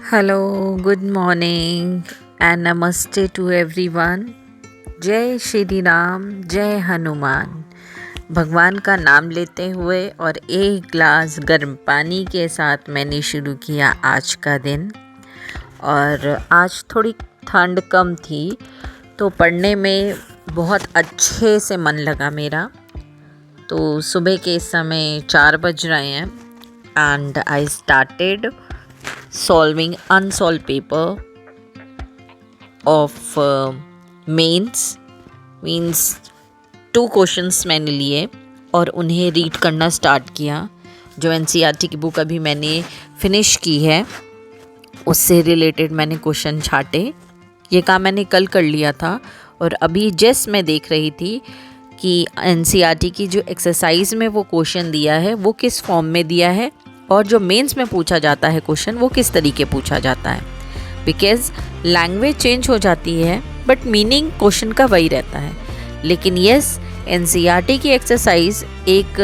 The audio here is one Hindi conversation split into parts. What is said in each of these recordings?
Hello, good morning and namaste to everyone. जय श्री राम, जय हनुमान। भगवान का नाम लेते हुए और एक ग्लास गर्म पानी के साथ मैंने शुरू किया आज का दिन। और आज थोड़ी ठंड कम थी तो पढ़ने में बहुत अच्छे से मन लगा मेरा। तो सुबह के समय 4 बज रहे हैं and I started solving unsolved paper of mains means 2 questions मैंने लिए और उन्हें रीड करना स्टार्ट किया। जो एनसीईआरटी की बुक अभी मैंने फिनिश की है उससे रिलेटेड मैंने क्वेश्चन छाटे। ये काम मैंने कल कर लिया था और अभी जस्ट मैं देख रही थी कि एनसीईआरटी की जो एक्सरसाइज में वो क्वेश्चन दिया है वो किस फॉर्म में दिया है और जो मेंस में पूछा जाता है क्वेश्चन वो किस तरीके पूछा जाता है। बिकॉज़ लैंग्वेज चेंज हो जाती है बट मीनिंग क्वेश्चन का वही रहता है। लेकिन यस, एनसीईआरटी की एक्सरसाइज एक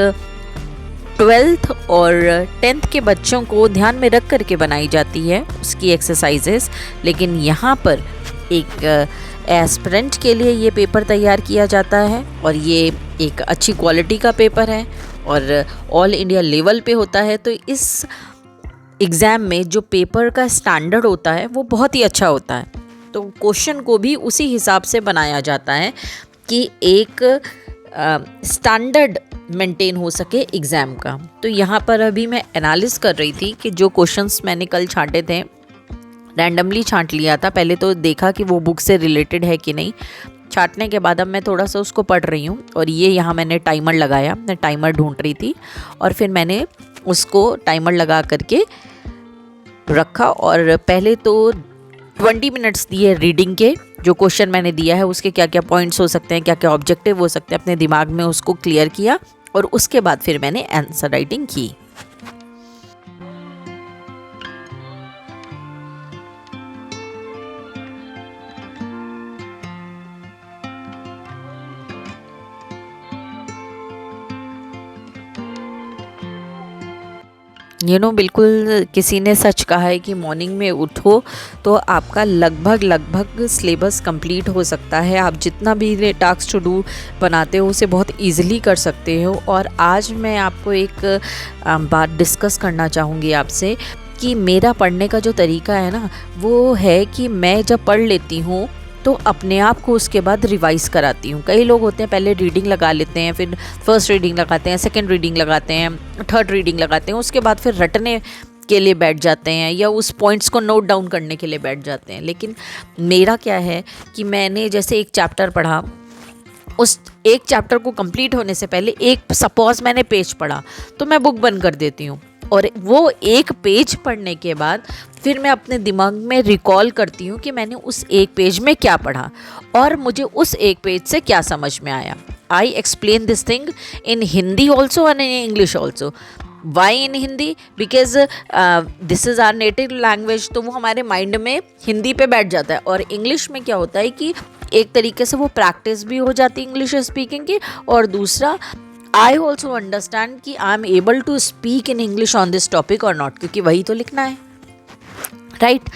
12th और 10th के बच्चों को ध्यान में रख करके बनाई जाती है उसकी एक्सरसाइजेस। लेकिन यहाँ पर एक एस्पिरेंट के लिए ये पेपर तैयार किया जाता है और ये एक अच्छी क्वालिटी का पेपर है और ऑल इंडिया लेवल पे होता है। तो इस एग्ज़ाम में जो पेपर का स्टैंडर्ड होता है वो बहुत ही अच्छा होता है। तो क्वेश्चन को भी उसी हिसाब से बनाया जाता है कि एक स्टैंडर्ड मेंटेन हो सके एग्ज़ाम का। तो यहाँ पर अभी मैं एनालिस कर रही थी कि जो क्वेश्चंस मैंने कल छांटे थे, रैंडमली छांट लिया था। पहले तो देखा कि वो बुक से रिलेटेड है कि नहीं। छांटने के बाद अब मैं थोड़ा सा उसको पढ़ रही हूँ और ये यहाँ मैंने टाइमर लगाया, मैं टाइमर ढूंढ रही थी और फिर मैंने उसको टाइमर लगा करके रखा। और पहले तो 20 मिनट्स दिए रीडिंग के, जो क्वेश्चन मैंने दिया है उसके क्या क्या पॉइंट्स हो सकते हैं, क्या क्या ऑब्जेक्टिव हो सकते हैं, अपने दिमाग में उसको क्लियर किया और उसके बाद फिर मैंने आंसर राइटिंग की। बिल्कुल किसी ने सच कहा है कि मॉर्निंग में उठो तो आपका लगभग सिलेबस कंप्लीट हो सकता है। आप जितना भी टास्क टू डू बनाते हो उसे बहुत इजीली कर सकते हो। और आज मैं आपको एक बात डिस्कस करना चाहूँगी आपसे कि मेरा पढ़ने का जो तरीका है ना, वो है कि मैं जब पढ़ लेती हूँ तो अपने आप को उसके बाद रिवाइज़ कराती हूँ। कई लोग होते हैं पहले रीडिंग लगा लेते हैं, फिर फर्स्ट रीडिंग लगाते हैं, सेकंड रीडिंग लगाते हैं, थर्ड रीडिंग लगाते हैं, उसके बाद फिर रटने के लिए बैठ जाते हैं या उस पॉइंट्स को नोट डाउन करने के लिए बैठ जाते हैं। लेकिन मेरा क्या है कि मैंने जैसे एक चैप्टर पढ़ा, उस एक चैप्टर को कंप्लीट होने से पहले एक सपोज मैंने पेज पढ़ा तो मैं बुक बंद कर देती हूँ और वो एक पेज पढ़ने के बाद फिर मैं अपने दिमाग में रिकॉल करती हूँ कि मैंने उस एक पेज में क्या पढ़ा और मुझे उस एक पेज से क्या समझ में आया। I explain this thing in Hindi also and in English also. Why in Hindi? Because this is our native language, तो वो हमारे माइंड में हिंदी पे बैठ जाता है। और इंग्लिश में क्या होता है कि एक तरीके से वो प्रैक्टिस भी हो जाती है इंग्लिश स्पीकिंग की, और दूसरा आई ऑल्सो अंडरस्टैंड कि I am able to speak in English on this topic और नॉट, क्योंकि वही तो लिखना है, राइट।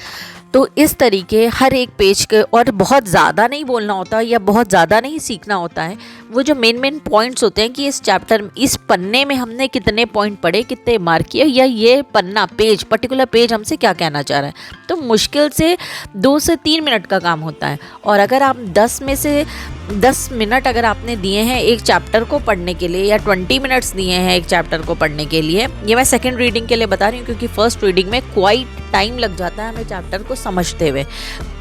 तो इस तरीके हर एक पेज के, और बहुत ज़्यादा नहीं बोलना होता या बहुत ज़्यादा नहीं सीखना होता है। वो जो मेन पॉइंट्स होते हैं कि इस चैप्टर, इस पन्ने में हमने कितने पॉइंट पढ़े, कितने मार्क किए, या ये पन्ना पेज, पर्टिकुलर पेज हमसे क्या कहना चाह रहा है। तो मुश्किल से 2 से 3 मिनट का काम होता है। और अगर आप 10 में से 10 मिनट अगर आपने दिए हैं एक चैप्टर को पढ़ने के लिए, या 20 मिनट्स दिए हैं एक चैप्टर को पढ़ने के लिए, ये मैं सेकेंड रीडिंग के लिए बता रही हूँ क्योंकि फर्स्ट रीडिंग में क्वाइट टाइम लग जाता है हमें चैप्टर को समझते हुए।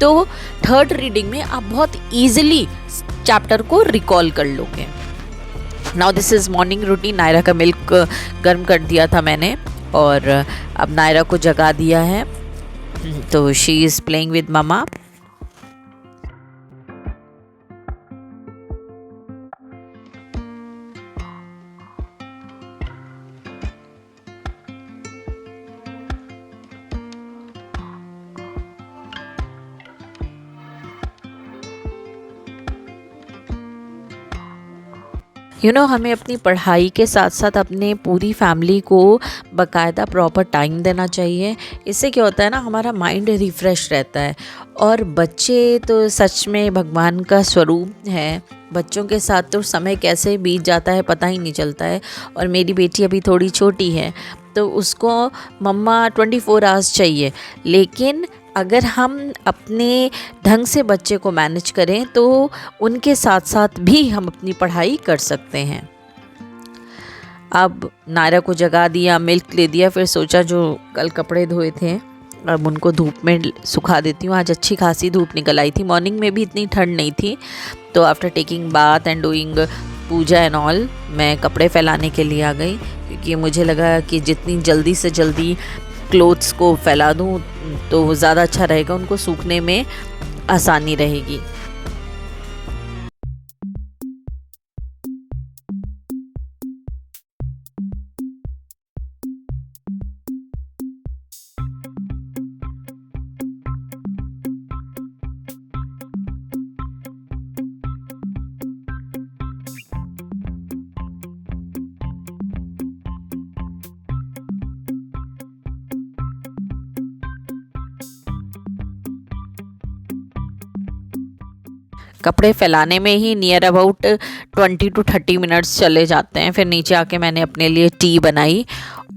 तो थर्ड रीडिंग में आप बहुत ईजिली चैप्टर को रिकॉल कर लोगे। Now this is morning routine. Naira का मिल्क गर्म कर दिया था मैंने और अब नायरा को जगा दिया है, तो she is playing with mama. हमें अपनी पढ़ाई के साथ साथ अपने पूरी फैमिली को बाकायदा प्रॉपर टाइम देना चाहिए। इससे क्या होता है ना, हमारा माइंड रिफ़्रेश रहता है। और बच्चे तो सच में भगवान का स्वरूप है। बच्चों के साथ तो समय कैसे बीत जाता है पता ही नहीं चलता है। और मेरी बेटी अभी थोड़ी छोटी है तो उसको मम्मा 24 आवर्स चाहिए, लेकिन अगर हम अपने ढंग से बच्चे को मैनेज करें तो उनके साथ साथ भी हम अपनी पढ़ाई कर सकते हैं। अब नायरा को जगा दिया, मिल्क ले दिया, फिर सोचा जो कल कपड़े धोए थे अब उनको धूप में सुखा देती हूँ। आज अच्छी खासी धूप निकल आई थी, मॉर्निंग में भी इतनी ठंड नहीं थी। तो after taking bath and doing puja and all, मैं कपड़े फैलाने के लिए आ गई, क्योंकि मुझे लगा कि जितनी जल्दी से जल्दी क्लोथ्स को फैला दूँ तो ज़्यादा अच्छा रहेगा, उनको सूखने में आसानी रहेगी। कपड़े फैलाने में ही नियर अबाउट 20 to 30 मिनट्स चले जाते हैं। फिर नीचे आके मैंने अपने लिए टी बनाई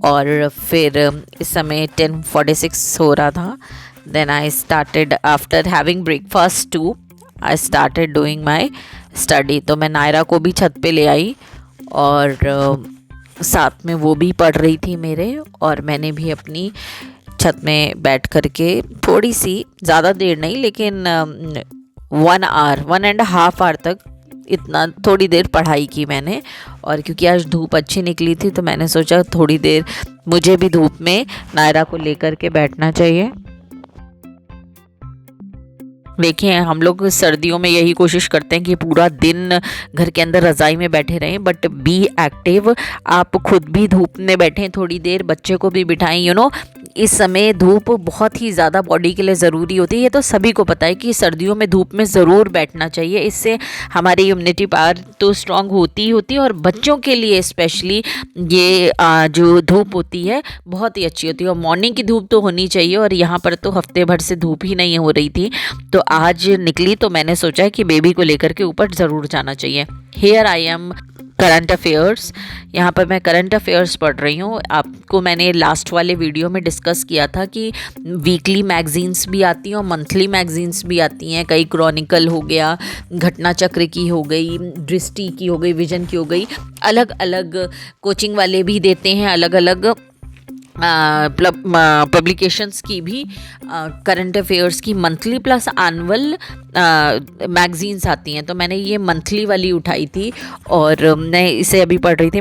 और फिर इस समय 10:46 हो रहा था। Then I started after having breakfast to I started doing my study. तो मैं नायरा को भी छत पे ले आई और साथ में वो भी पढ़ रही थी मेरे, और मैंने भी अपनी छत में बैठ कर के थोड़ी सी, ज़्यादा देर नहीं लेकिन 1.5 आवर तक इतना थोड़ी देर पढ़ाई की मैंने। और क्योंकि आज धूप अच्छी निकली थी तो मैंने सोचा थोड़ी देर मुझे भी धूप में नायरा को लेकर के बैठना चाहिए। देखिए, हम लोग सर्दियों में यही कोशिश करते हैं कि पूरा दिन घर के अंदर रज़ाई में बैठे रहें, बट बी एक्टिव। आप खुद भी धूप में बैठें थोड़ी देर, बच्चे को भी बिठाएं। इस समय धूप बहुत ही ज़्यादा बॉडी के लिए ज़रूरी होती है। ये तो सभी को पता है कि सर्दियों में धूप में ज़रूर बैठना चाहिए। इससे हमारी इम्यूनिटी पावर तो स्ट्रांग होती ही होती है, और बच्चों के लिए स्पेशली ये जो धूप होती है बहुत ही अच्छी होती है। और मॉर्निंग की धूप तो होनी चाहिए, और यहाँ पर तो हफ्ते भर से धूप ही नहीं हो रही थी, तो आज निकली तो मैंने सोचा कि बेबी को लेकर के ऊपर ज़रूर जाना चाहिए। Here I am current affairs. यहाँ पर मैं करंट अफेयर्स पढ़ रही हूँ। आपको मैंने लास्ट वाले वीडियो में डिस्कस किया था कि वीकली मैगजीन्स भी आती हैं और मंथली मैगजीन्स भी आती हैं। कई क्रॉनिकल हो गया, घटना चक्र की हो गई, दृष्टि की हो गई, विजन की हो गई, अलग अलग कोचिंग वाले भी देते हैं, अलग अलग पब्लिकेशंस की भी करंट अफेयर्स की मंथली प्लस एनुअल मैगजीन्स आती हैं। तो मैंने ये मंथली वाली उठाई थी और मैं इसे अभी पढ़ रही थी।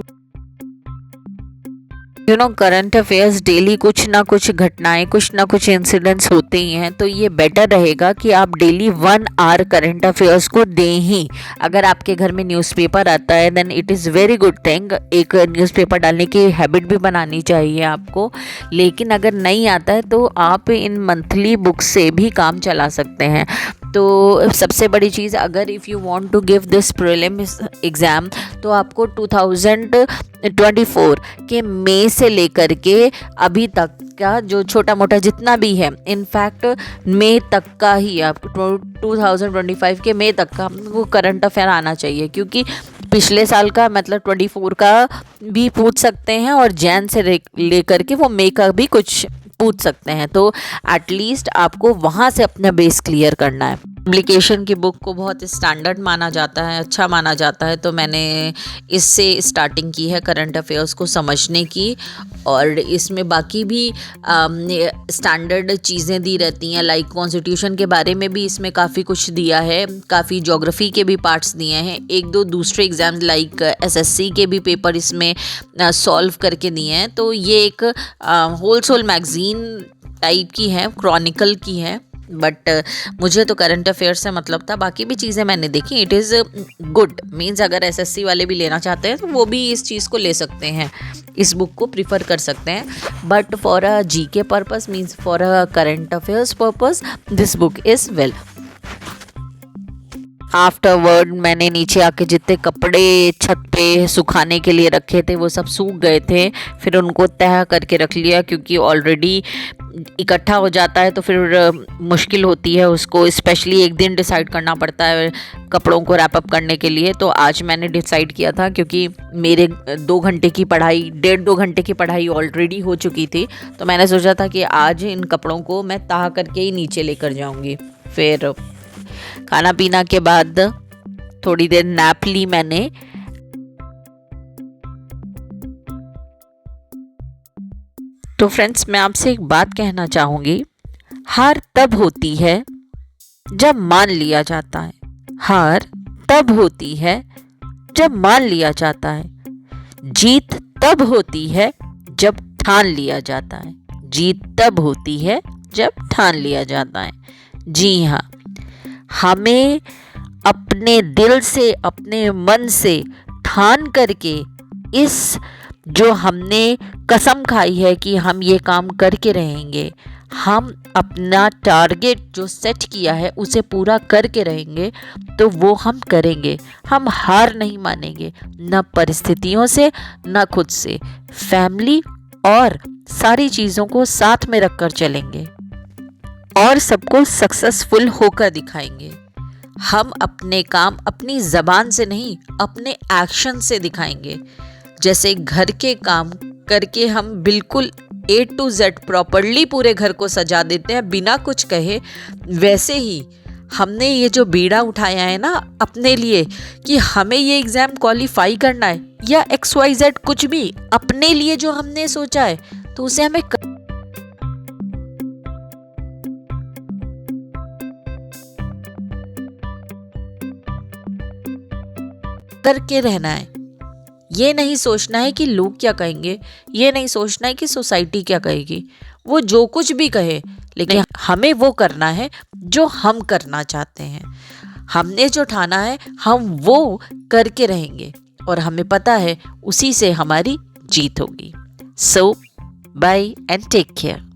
करंट अफेयर्स डेली कुछ ना कुछ घटनाएं, कुछ ना कुछ इंसिडेंट्स होते ही हैं, तो ये बेटर रहेगा कि आप डेली 1 आवर करंट अफेयर्स को दें ही। अगर आपके घर में न्यूज़पेपर आता है then it is very good thing. एक न्यूज़पेपर डालने की हैबिट भी बनानी चाहिए आपको। लेकिन अगर नहीं आता है तो आप इन मंथली बुक से भी काम चला सकते हैं। तो सबसे बड़ी चीज़, अगर if you want to give this prelims exam, तो आपको 2024 के मई से लेकर के अभी तक का जो छोटा मोटा जितना भी है, इनफैक्ट मई तक का ही, आपको 2025 के मई तक का वो करंट अफेयर आना चाहिए। क्योंकि पिछले साल का मतलब 24 का भी पूछ सकते हैं, और जैन से लेकर के वो मई का भी कुछ पूछ सकते हैं। तो एटलीस्ट आपको वहाँ से अपना बेस क्लियर करना है। पब्लिकेशन की बुक को बहुत स्टैंडर्ड माना जाता है, अच्छा माना जाता है, तो मैंने इससे स्टार्टिंग की है करंट अफेयर्स को समझने की। और इसमें बाकी भी स्टैंडर्ड चीज़ें दी रहती हैं, लाइक कॉन्स्टिट्यूशन के बारे में भी इसमें काफ़ी कुछ दिया है, काफ़ी ज्योग्राफी के भी पार्ट्स दिए हैं, एक दो दूसरे एग्ज़ाम लाइक एसएससी के भी पेपर इसमें सॉल्व करके दिए हैं। तो ये एक होलसेल मैगज़ीन टाइप की है, क्रॉनिकल की है, बट मुझे तो करंट अफेयर से मतलब था। बाकी भी चीज़ें मैंने देखी, इट इज़ गुड। मीन्स अगर एसएससी वाले भी लेना चाहते हैं तो वो भी इस चीज़ को ले सकते हैं, इस बुक को प्रीफर कर सकते हैं। But for a GK purpose, means for a current affairs purpose, this book is well. Afterward मैंने नीचे आके जितने कपड़े छत पे सुखाने के लिए रखे थे वो सब सूख गए थे। फिर उनको तह करके रख लिया, क्योंकि ऑलरेडी इकट्ठा हो जाता है तो फिर मुश्किल होती है उसको, स्पेशली एक दिन डिसाइड करना पड़ता है कपड़ों को रैप अप करने के लिए। तो आज मैंने डिसाइड किया था, क्योंकि मेरे 2 घंटे की पढ़ाई, 1.5-2 घंटे की पढ़ाई ऑलरेडी हो चुकी थी, तो मैंने सोचा था कि आज इन कपड़ों को मैं तह करके ही नीचे लेकर जाऊंगी। फिर खाना पीना के बाद थोड़ी देर नैप ली मैंने। तो फ्रेंड्स, मैं आपसे एक बात कहना चाहूँगी, हार तब होती है जब मान लिया जाता है। हार तब होती है जब मान लिया जाता है। जीत तब होती है जब ठान लिया जाता है। जीत तब होती है जब ठान लिया जाता है। जी हाँ, हमें अपने दिल से, अपने मन से ठान करके इस जो हमने कसम खाई है कि हम ये काम करके रहेंगे, हम अपना टारगेट जो सेट किया है उसे पूरा करके रहेंगे, तो वो हम करेंगे। हम हार नहीं मानेंगे, न परिस्थितियों से न खुद से। फैमिली और सारी चीज़ों को साथ में रखकर चलेंगे और सबको सक्सेसफुल होकर दिखाएंगे। हम अपने काम अपनी ज़बान से नहीं, अपने एक्शन से दिखाएंगे। जैसे घर के काम करके हम बिल्कुल A to Z प्रॉपरली पूरे घर को सजा देते हैं बिना कुछ कहे, वैसे ही हमने ये जो बीड़ा उठाया है ना अपने लिए कि हमें ये एग्ज़ाम क्वालिफाई करना है या XYZ कुछ भी अपने लिए जो हमने सोचा है, तो उसे हमें करके रहना है। ये नहीं सोचना है कि लोग क्या कहेंगे, ये नहीं सोचना है कि सोसाइटी क्या कहेगी। वो जो कुछ भी कहे, लेकिन हमें वो करना है जो हम करना चाहते हैं। हमने जो ठाना है हम वो करके रहेंगे और हमें पता है उसी से हमारी जीत होगी। सो बाय एंड टेक केयर।